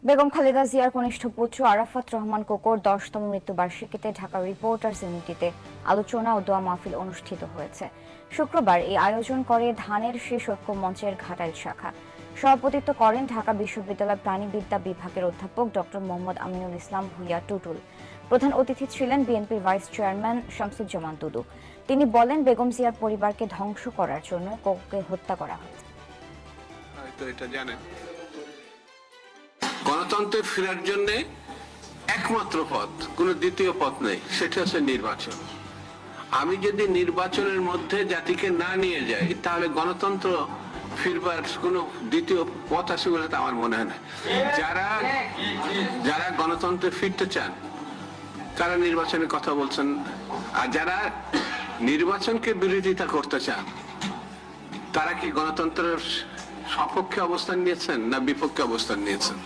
বেগম খালেদা জিয়ার কনিষ্ঠ পুত্র আরাফাত রহমান কোকোর 10তম মৃত্যুবার্ষিকীতে ঢাকা রিপোর্টার্স ইউনিটিতে আলোচনা ও দোয়া মাহফিল অনুষ্ঠিত হয়েছে। শুক্রবার এই আয়োজন করে ধানের শীষ ঐক্য মঞ্চের ঘাটাইল শাখা। সভাপতিত্ব করেন ঢাকা বিশ্ববিদ্যালয় প্রাণিবিদ্যা বিভাগের অধ্যাপক ডক্টর মোহাম্মদ আমিনুল ইসলাম ভূঁইয়া টুটুল। প্রধান অতিথি ছিলেন বিএনপির ভাইস চেয়ারম্যান শামসুজ্জামান দুদু। তিনি বলেন, বেগম জিয়ার পরিবারকে ধ্বংস করার জন্য কোকোকে হত্যা করা হয়েছে। গণতন্ত্রে ফেরার জন্য একমাত্র পথ, কোনো দ্বিতীয় পথ নেই, সেটা হচ্ছে নির্বাচন। আমি যদি নির্বাচনের মধ্যে জাতিকে না নিয়ে যাই, তাহলে গণতন্ত্র ফিরবার কোনো দ্বিতীয় পথ আছে বলে তো আমার মনে হয় না। যারা গণতন্ত্রে ফিরতে চান তারা নির্বাচনের কথা বলছেন, আর যারা নির্বাচনকে বিরোধিতা করতে চান তারা কি গণতন্ত্রের সপক্ষে অবস্থান নিয়েছেন না বিপক্ষে অবস্থান নিয়েছেন?